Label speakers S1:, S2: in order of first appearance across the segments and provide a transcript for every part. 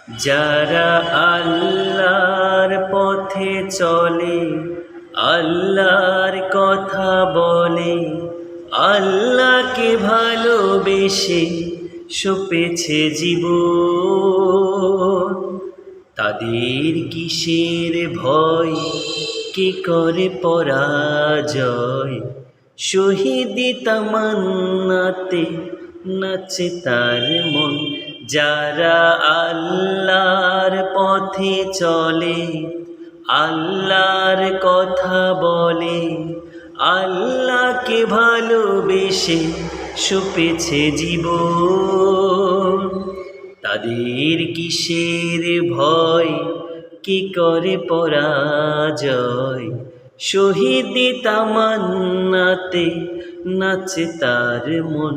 S1: যারা আল্লাহর পথে চলে, আল্লাহর কথা বলে, আল্লাহকে ভালোবেসে সপেছে জীবন, তাদের কিসের ভয়, কি করে পরাজয়? শহীদি তামান্নাতে নাচে তার মন। যারা আল্লাহর পথে চলে, আল্লাহর কথা বলে, আল্লাহকে ভালোবেসে সপেছে জীবন, তাদের কিসের ভয়, কি করে পরাজয়? শহীদি তামান্নাতে নাচে তার মন।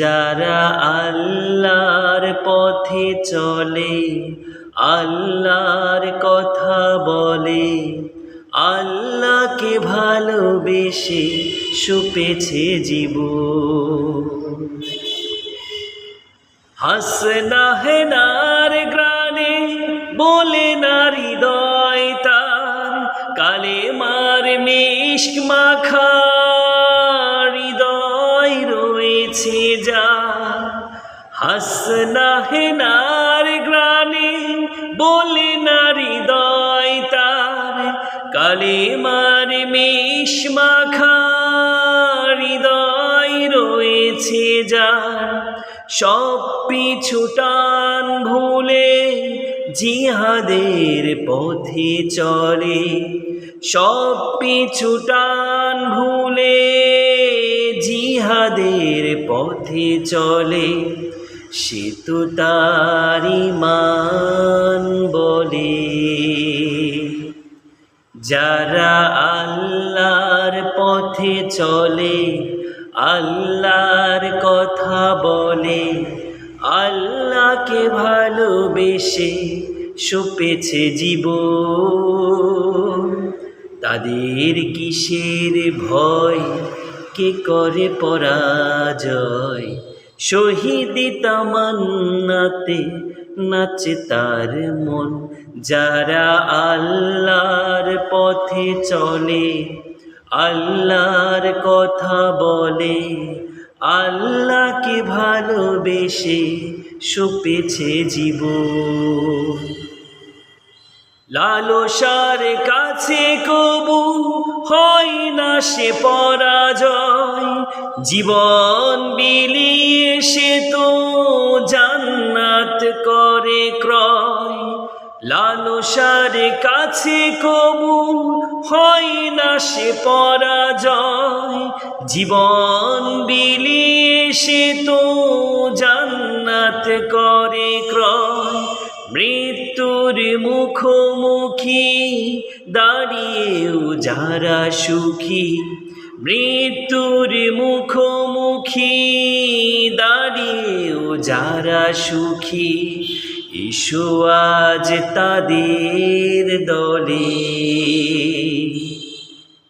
S1: যারা আল্লাহর পথে চলে, আল্লাহর কথা বলে, আল্লাহকে ভালোবেসে সপেছে জীবন। হাসনা হেনার গ্রানে বলে না হৃদয় তার, কালেমার মিশক মাখা হৃদয় রয়েছে যার। হাসনা হেনার গ্রানে বলে না হৃদয় তার, কালেমার মিশক মাখা হৃদয় রয়েছে যার। সব পিছু টান ভুলে জিহাদের পথে চলে, সব পিছু টান ভুলে জিহাদের পথে চলে, সে তো তার ঈমান বলে। যারা আল্লাহর পথে চলে, আল্লাহর কথা বলে, আল্লাহকে ভালোবেসে সপেছে জীবন, তাদের কিসের ভয়, কে করে পরাজয়? শহীদি তামান্নাতে নাচে তার মন। যারা আল্লাহর পথে চলে, আল্লাহর কথা বলে, আল্লাহকে ভালোবেসে সপেছে জীবন, লালসার কাছে কবু হয় না সে পরাজয়। জীবন বিলিয়ে সে তো জান্নাত করে ক্রয়। লালসার কাছে কবু হয় না সে পরাজয়। জীবন বিলিয়ে সে তো জান্নাত করে ক্রয়। মৃত্যুর মুখোমুখি দাঁড়িয়েও যারা সুখী, মৃত্যুর মুখোমুখি দাঁড়িয়েও যারা সুখী, এসো আজ তাদের দলে।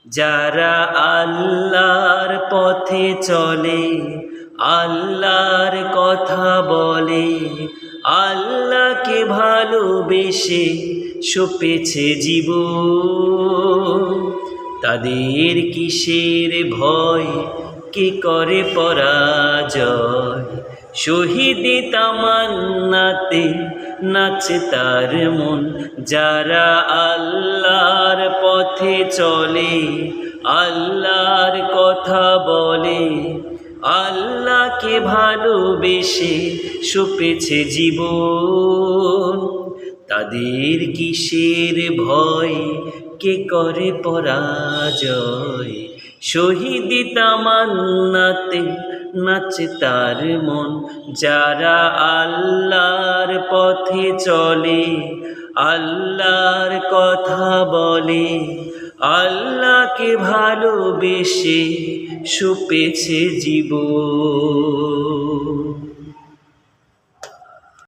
S1: যারা আল্লাহর পথে চলে, আল্লাহর কথা বলে, আল্লাহকে ভালোবেসে সপেছে জীবন, তাদের কিসের ভয়, কে করে পরাজয়? শহীদি তামান্নাতে নাচে তার মন। যারা আল্লাহর পথে চলে, আল্লাহর কথা বলে, আল্লাহকে ভালোবেসে সপেছে জীবন, তাদের কিসের ভয়, কে করে পরাজয়? শহীদি তামান্নাতে নাচে তার মন। যারা আল্লাহর পথে চলে, আল্লাহর কথা বলে, আল্লাহকে ভালোবেসে সপেছে জীবন।